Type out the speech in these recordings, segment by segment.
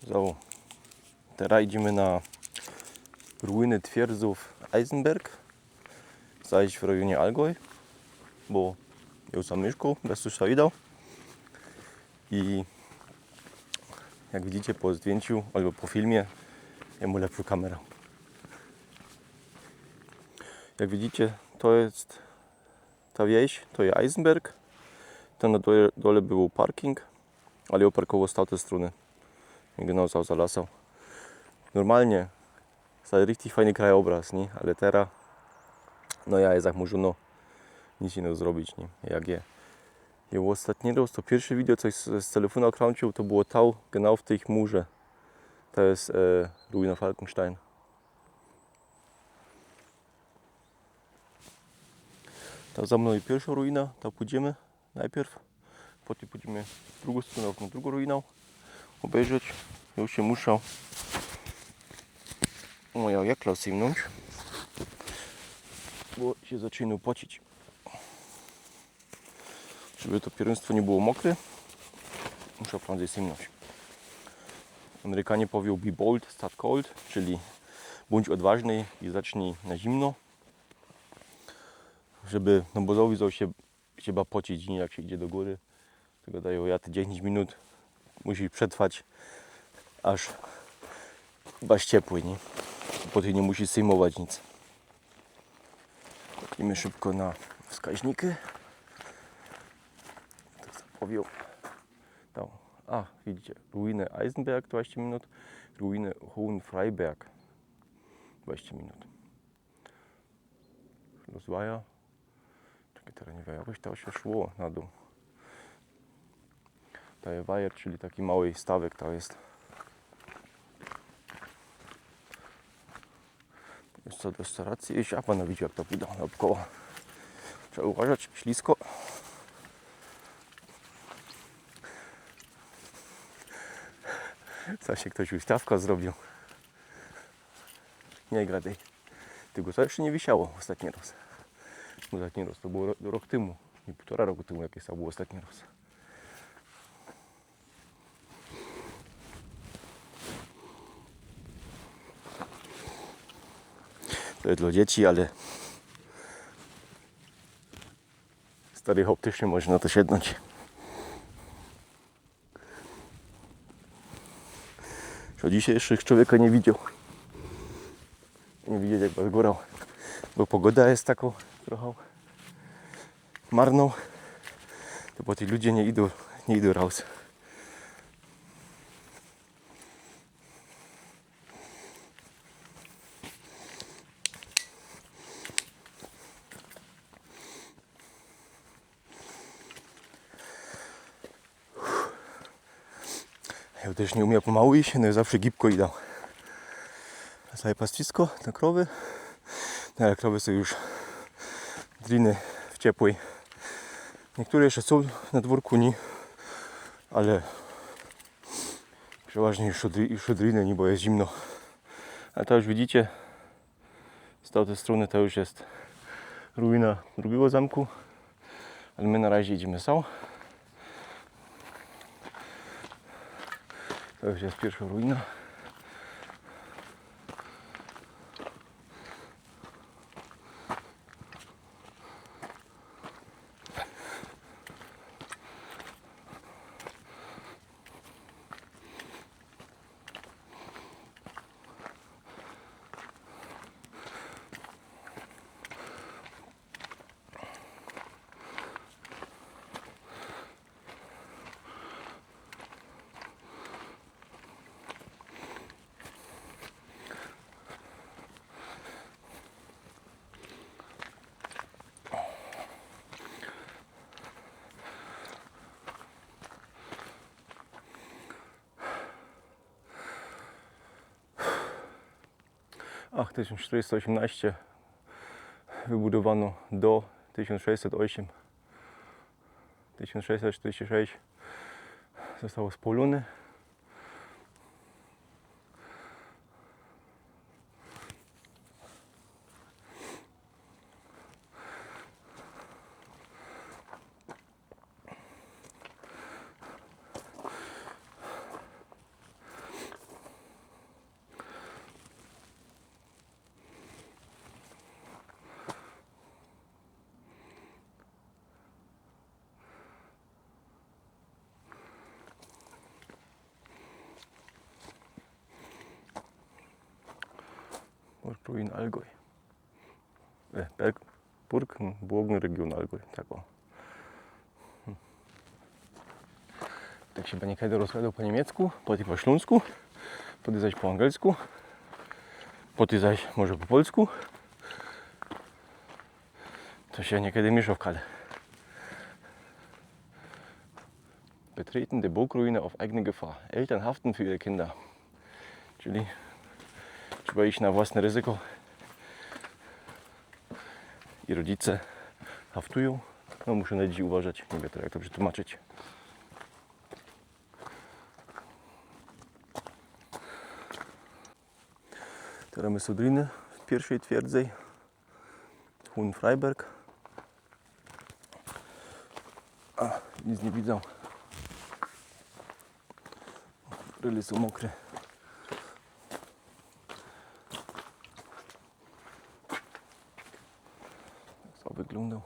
So, teraz idziemy na ruiny twierdzów Eisenberg, zaś w rejonie Allgäu, bo ja sam mieszkam, bez coś widał. I jak widzicie po zdjęciu albo po filmie, ja mu lepszą kamerę. Jak widzicie, to jest ta wieś, to jest Eisenberg. Tam na dole był parking, ale ja parkował z tej strony. I genau zalasał. Normalnie jest richtig fajny krajobraz, nie? Ale teraz, no ja jest zachmurzono, nic nie zrobić, nie? Jak je. I ostatni raz, to pierwsze video, coś z telefonu kręcił, to było tam, genau w tej chmurze. To jest ruina Falkenstein. Ta za mną jest pierwsza ruina, tam pójdziemy najpierw. Potem pójdziemy w drugą stronę, na drugą ruinę obejrzeć. Ja już się muszę moja jakla zimnąć, bo się zaczyna pocić. Żeby to pierunstwo nie było mokre, muszę prędzej zimnąć. Amerykanie powiedzą be bold, start cold, czyli bądź odważny i zacznij na zimno. Żeby, no bo zauważył się trzeba pocić, nie jak się idzie do góry. Tego dają ja te 10 minut musisz przetrwać, aż baś ciepły, nie? Potem nie musisz zdejmować nic. Kliknijmy szybko na wskaźniki. Tak zapowiedział. Tam. A, widzicie, ruiny Eisenberg 20 minut, ruiny Hohenfreiberg 20 minut. Rozwaja. Czekaj, teraz nie wiem, jakoś to się szło na dół. To jest wajer, czyli taki mały stawek to jest. Jest co do restauracji. Iść, a pana widzi jak to pójdą naokoło. Trzeba uważać, ślisko. Co się ktoś ustawka zrobił. Nie gadaj. Tego to jeszcze nie wisiało ostatni raz. Ostatni raz to było rok temu. Nie 1,5 roku temu jakieś to było ostatni raz. To jest dla dzieci, ale starych optycznie można to siednąć. Że dzisiaj jeszcze człowieka nie widział. Nie widzieć jak was górał. Bo pogoda jest taką trochę marną. To po tych ludzie nie idą raus. Ja też nie umiem pomału iść, no ja zawsze gibko idę. Całe pastwisko na krowy. No, ale krowy są już driny w ciepłej. Niektóre jeszcze są na dworku, nie, ale przeważnie już driny, nie, bo jest zimno. A to już widzicie, z tej strony to już jest ruina drugiego zamku, ale my na razie idziemy sam. To już jest pierwsza ruina. Ach, 1418 wybudowano do 1608. 1646 zostało spalone. Burgruin Allgäu. Burgenregion Allgäu, tak o. Tak się Pani kiedy rozmawiał po niemiecku, potem po śląsku, potem zaś po angielsku, potem zaś może po polsku. To się niekiedy miesza w kale. Betreten die Burgruine auf eigene Gefahr. Eltern haften für ihre Kinder. Czyli trzeba iść na własne ryzyko. I rodzice haftują. No muszę na dzieci uważać. Nie wiem jak to przetłumaczyć. Teraz my Sudriny w pierwszej twierdzy. Hohenfreiberg. A, nic nie widzą. Ryly są mokre. Co wyglądał?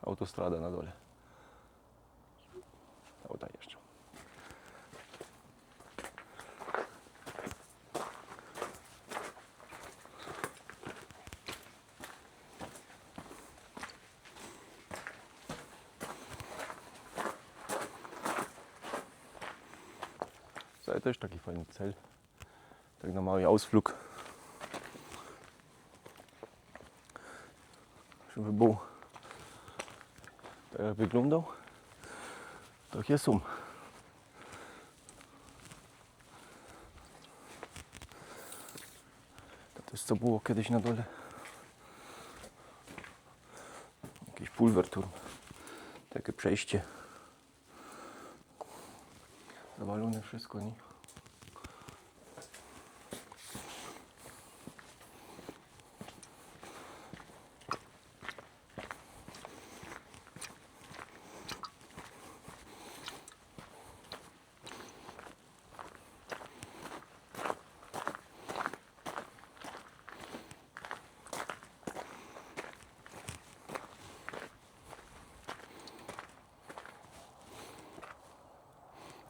Autostrada na dole. Auta jeszcze. To też taki fajny cel. Tak na mały Ausflug. Żeby był tak jak wyglądał. Tak jest To jest co było kiedyś na dole. Jakiś pulwerturm. Takie przejście. Zawalone wszystko, nie?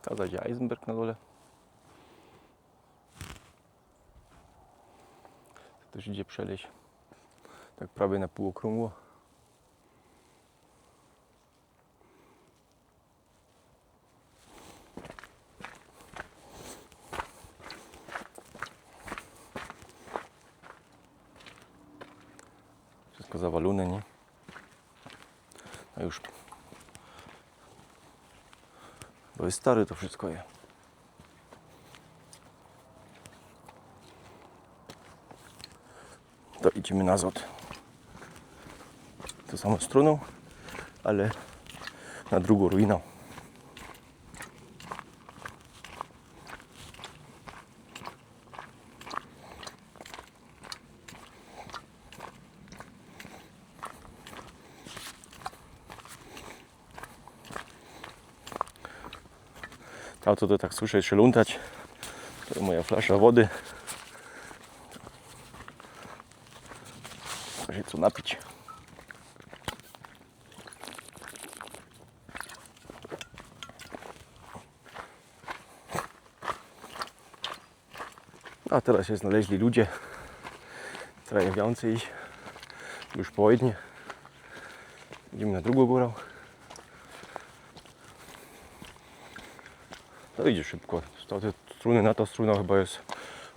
Ta zaś Eisenberg na dole. Też idzie przeleść. Tak prawie na pół okrągło. Wszystko zawalone, nie? A już. Bo jest stary to wszystko je. To idziemy na zot. To samą stroną, ale na drugą ruiną. Auto to tak słyszę szelątać. To moja flasza wody. To się co napić. A teraz się znaleźli ludzie. Trochę więcej już południe. Idziemy na drugą górę. To idzie szybko. Z tej struny na tą strunę chyba jest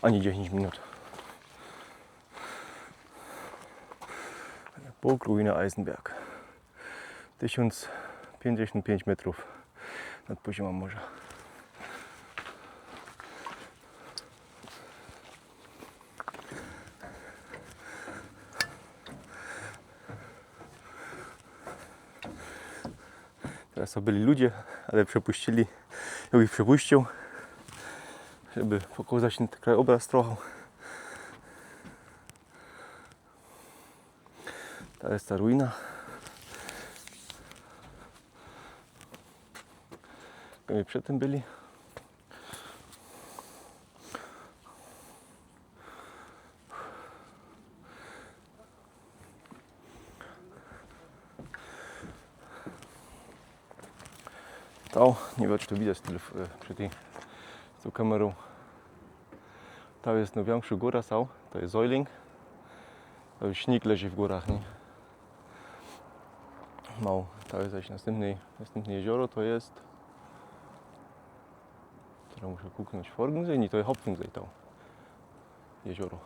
ani 10 minut. Burgruine Eisenberg. 1055 metrów nad poziomem morza. Teraz to byli ludzie, ale przepuścili, ja ich przepuścił, żeby pokazać ten krajobraz trochę. To jest ta ruina. My przed tym byli. To, nie wiem czy to widać przy tej z tą kamerą. To jest największa góra są, to jest Säuling. To już śnieg leży w górach, nie? No, to jest zaś następne jezioro, to jest... Teraz muszę kuknąć Forgensee, nie, to jest Hopfensee to jezioro.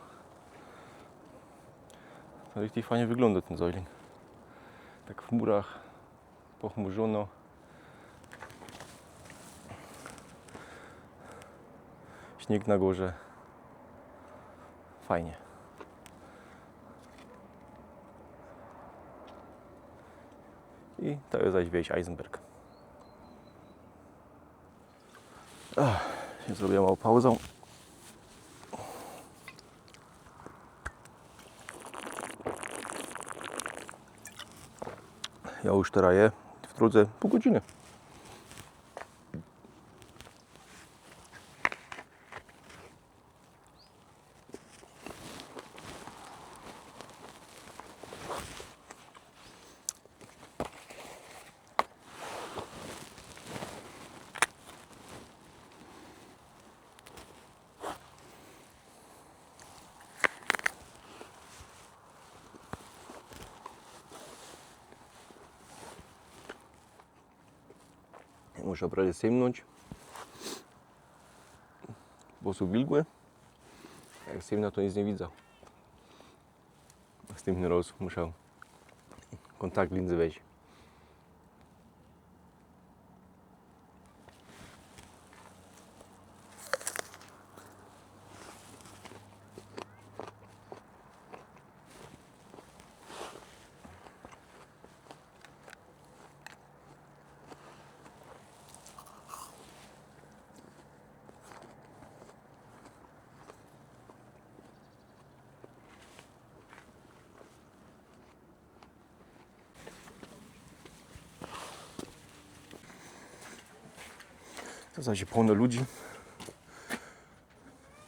To richtig fajnie wygląda ten Säuling. Tak w murach, pochmurzono. Śnieg na górze. Fajnie. I to jest zaś wieś Eisenberg. Zrobię małą pauzę. Ja już teraz je w drodze pół godziny. Muszę prawie sięgnąć, bo są wilgłe. Jak sięgnę, to nic nie widzę. Następny raz muszę kontakt linzy wejść. To zaś pełno ludzi.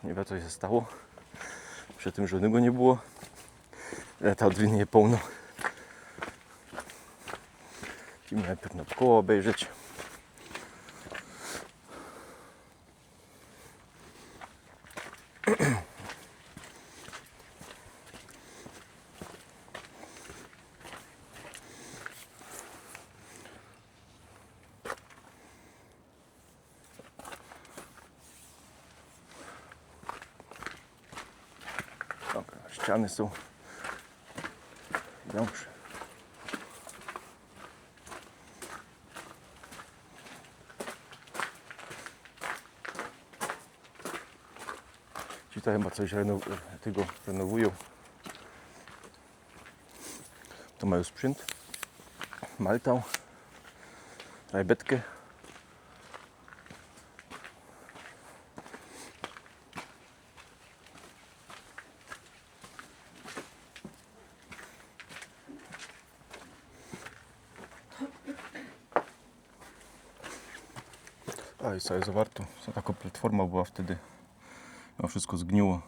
Nie wiem, co się stało. Przed tym żadnego nie było. Ta odwinie pełno. Musimy najpierw na koło obejrzeć. Dobra, ściany są większe. Ci to chyba coś renowują. To mają sprzęt. Maltał. Rajbetkę. A i sobie zawarto. To taka platforma była wtedy. No wszystko zgniło.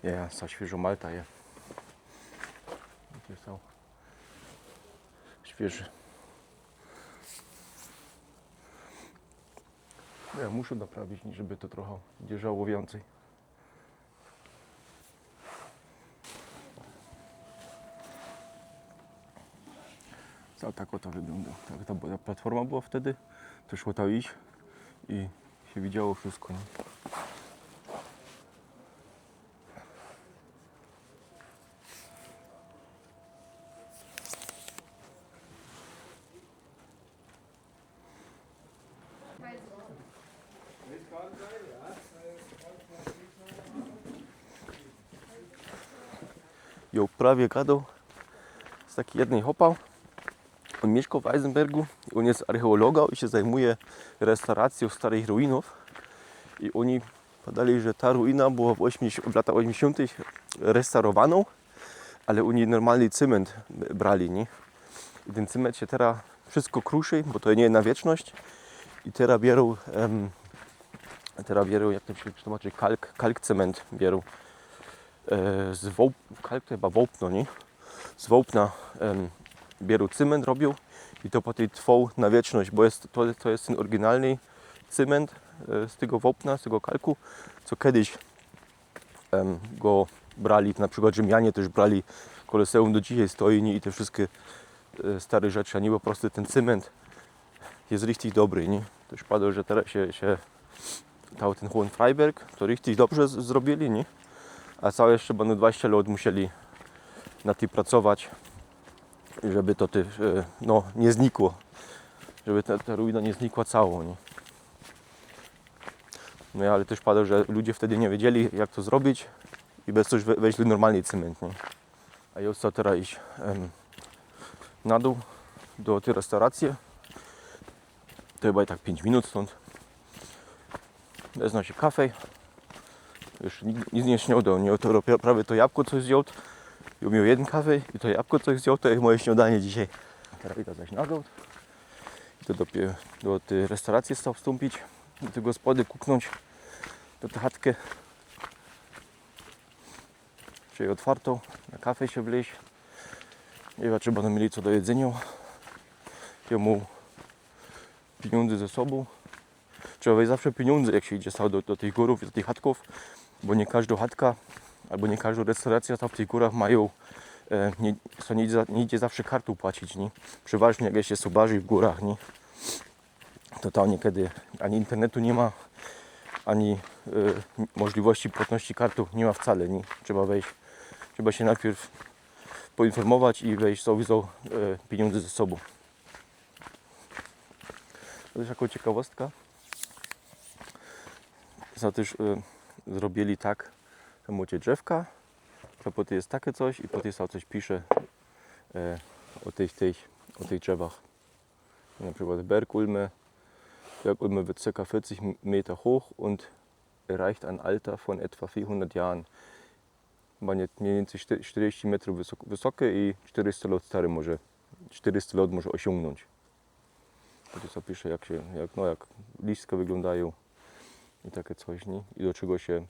Ja, za świeżo Malta je. Gdzie są świeży. Ja muszę naprawić, żeby to trochę dzierżało więcej. Tak oto wygląda. Tak ta platforma była wtedy, to szło tam iść i się widziało wszystko. Nie? Jo, prawie gadał z takiej jednej chopał. On mieszkał w Eisenbergu, on jest archeologą i się zajmuje restauracją starych ruinów. I oni podali, że ta ruina była w latach 80. restaurowaną, ale oni normalny cement brali, nie? I ten cement się teraz wszystko kruszy, bo to nie jest na wieczność. I teraz bierą, jak to się przetłumaczy, kalk cement bierą. Kalk to chyba włókno, nie? Z włókna bierą cement, robią i to potem trwał na wieczność, bo to jest ten oryginalny cement z tego wapna, z tego kalku, co kiedyś go brali, na przykład Rzymianie też brali, Koloseum do dzisiaj stoi, nie? I te wszystkie stare rzeczy, a nie po prostu ten cement jest richtig dobry, nie? Też padło, że teraz się dał ten Hohenfreiberg, to richtig dobrze zrobili, nie? A całe jeszcze będą 20 lat musieli na tym pracować, żeby to no, nie znikło, żeby ta ruina nie znikła cało, nie? No ale też padło, że ludzie wtedy nie wiedzieli, jak to zrobić i bez coś weźli normalny cement, nie? A ja chcę teraz iść na dół do tej restauracji. To chyba i tak 5 minut stąd. Wezmę się kawę. Już nic nie śniadał, nie? To prawie to jabłko coś zjął. Ja miał jeden kawę i to jabłko coś zjął, to jest moje śniadanie dzisiaj. Teraz idę zaś na dół. To do tej restauracji stał wstąpić, do tej gospody kuknąć, do tej chatkę. Czyli otwartą, na kawę się wleźć. Nie wiem, czy będą mieli co do jedzenia. Ja mu pieniądze ze sobą. Trzeba mieć zawsze pieniądze, jak się idzie do tych górów i do tych chatków, bo nie każda chatka albo nie każda restauracja tam w tych górach mają, nie idzie zawsze kartą płacić, nie? Przeważnie jak się sobarzy w górach, nie? To tam niekiedy ani internetu nie ma, ani możliwości płatności kartą nie ma wcale, nie? Trzeba się najpierw poinformować i wejść sowieso pieniądze ze sobą. To też jako ciekawostka. To też zrobili tak, że macie drzewka, to potem jest takie coś i potem sam coś pisze o tych drzewach. Na przykład Bergulme wird ca. 40 Meter hoch und erreicht ein Alter von etwa 400 Jahren. Mniej więcej 40 metrów wysokie i 400 lat stare może, 400 lat może osiągnąć. Potem sobie pisze jak listka wyglądają i takie coś, nie? I do czego się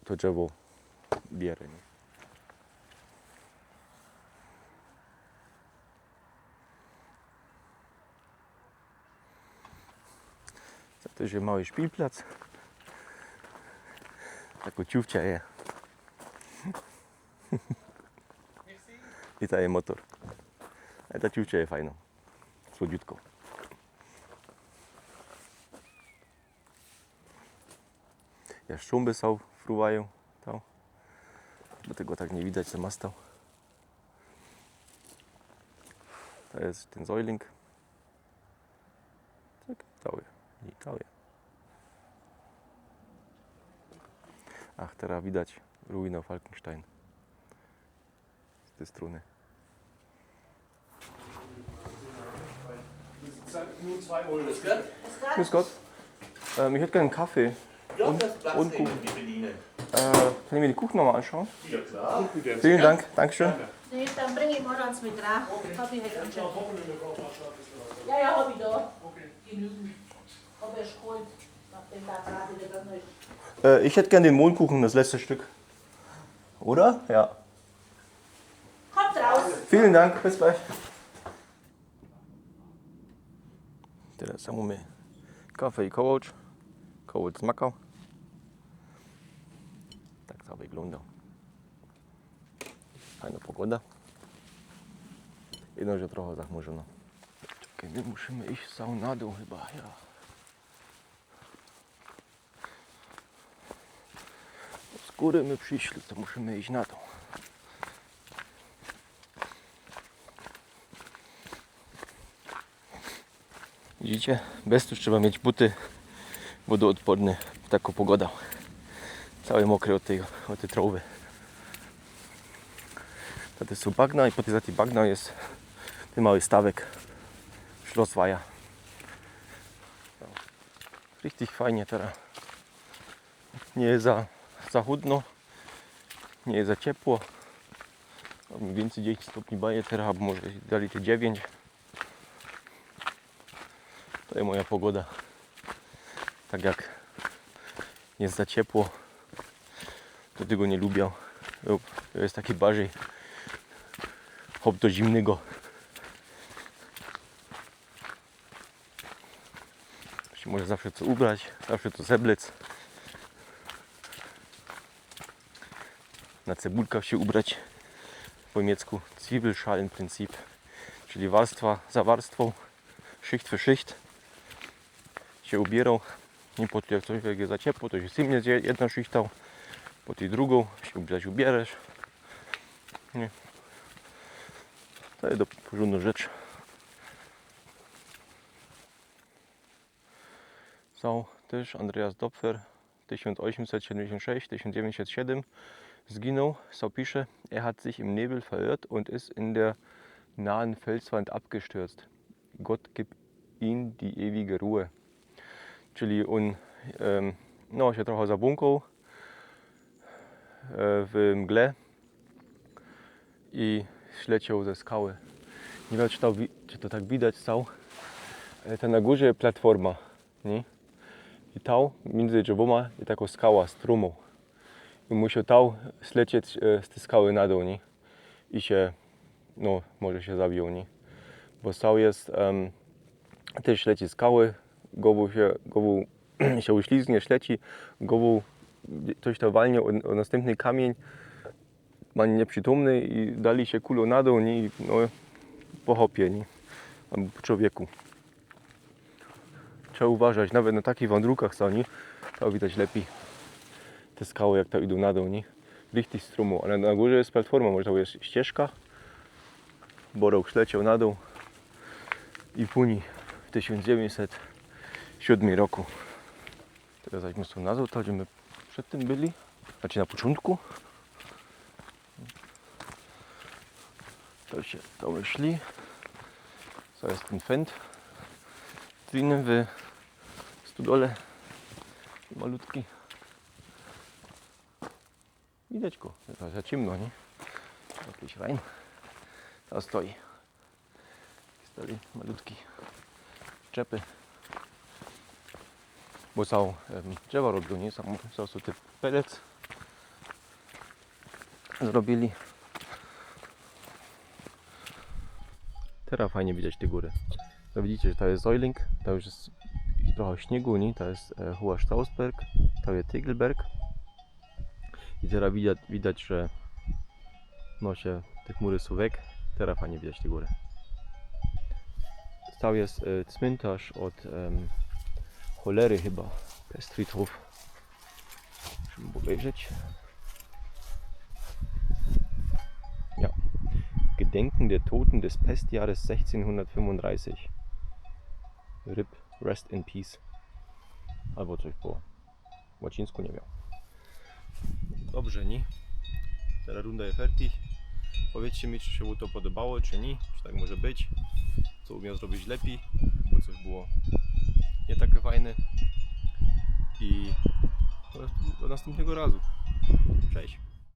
to drzewo bierze. Nie? To też jest mały szpilplac. Taką ciufcia je. I ta jest motor. A ta ciufcia jest fajna. Słodziutko. Jaszczurby są, fruwają tam. Dlatego tak nie widać, co ma stał. To jest ten Säuling. Tak, Italия. Ach, teraz widać ruinę Falkenstein. Z tej strony. Nur 2 Euro, das gehört? Grüß Gott. Ich hätte gerne einen Kaffee. Ja, das Platz und nehmen, Kuchen. die bedienen. Kann ich mir die Kuchen nochmal anschauen? Ja, klar. Vielen Dank, Dankeschön. Nee, dann bringe ich morgens mit rein. Hab ich halt schon. Ja, hab ich da. Genügend. Hab ich schon geholt. Nachdem da gerade wieder neu ist. Ich hätte gerne den Mohnkuchen, das letzte Stück. Oder? Ja. Kommt raus. Vielen Dank, bis gleich. Teraz mamy kawę i kołocz. Kołocz zmakał. Tak to wygląda. Fajna pogoda. Jedno, że trochę zachmurzono. Czekaj, my musimy iść sam na dół chyba, ja. Z góry my przyszli, to musimy iść na dół. Widzicie? Bez tu trzeba mieć buty wodoodporne w taką pogodę. Całe mokre od tej trawy. To są bagna i potem za tym bagna jest ten mały stawek Schlossweiher. Richtig fajnie teraz. Nie jest za chłodno, nie jest za ciepło. Mniej więcej 10 stopni baje teraz, albo może dalej 9. To jest moja pogoda. Tak jak jest za ciepło, to tego nie lubię. To jest taki bardziej hop do zimnego. Może zawsze co ubrać, zawsze co zeblec. Na cebulkach się ubrać. Po niemiecku Zwiebelschalenprinzip, czyli warstwa za warstwą, szycht für szycht się ubierał. I po jak coś jak jest za ciepło, to się zimnie jedną szychtą, po tej drugą się ubrać ubierzesz. Nie. To jest porządna rzecz. Są też Andreas Dopfer 1876-1907 zginął. So pisze, er hat sich im Nebel verirrt und ist in der nahen Felswand abgestürzt. Gott gib ihm die ewige Ruhe. Czyli on no, się trochę zabłąkał w mgle i śleciał ze skały. Nie wiem, czy to tak widać stał. To na górze platforma. Nie? I tam między drzewoma jest taka skała z trumą. I musiał tam slecieć z tej skały na dół. Nie? I się, no, może się zabił. Nie? Bo stał jest też leci skały, głową się uślizgnie, śleci, głową coś tam walnie o następny kamień, ma nieprzytomny i dali się kulą na dół, nie? I, no, po hopie, nie? Albo po człowieku. Trzeba uważać, nawet na takich wędrówkach stanie, to widać lepiej te skały, jak tam idą na dół, nie? Richtig strumo, ale na górze jest platforma, może to jest ścieżka. Borok śleciał na dół i płynie w 1907 roku. Teraz zaśmy są na dół, to gdzie my przed tym byli, znaczy na początku. To się to myśli. To jest ten fend drinnen w studole malutki. Widać go, to jest za ciemno, nie? Jakiś rein. Tam stoi. Stoi malutki szczepy. Bo są drzewa robią, nie? Są te pellets zrobili. Teraz fajnie widać te góry. To widzicie, że to jest Säuling, to już jest trochę śniegu, nie? To jest Hoher Strausberg, to jest Tegelberg. I teraz widać, że no się te chmury są weg. Teraz fajnie widać te góry. Tam jest cmentarz od cholery chyba. To jest Friedhof. Musimy obejrzeć. Ja. Gedenken der Toten des Pestjahres 1635. RIP, rest in peace. Albo coś po łacińsku, nie wiem. Dobrze, nie? Teraz runda jest fertig. Powiedzcie mi, czy się to podobało, czy nie. Czy tak może być. Co umiał zrobić lepiej, bo coś było nie takie fajne. I do następnego razu. Cześć.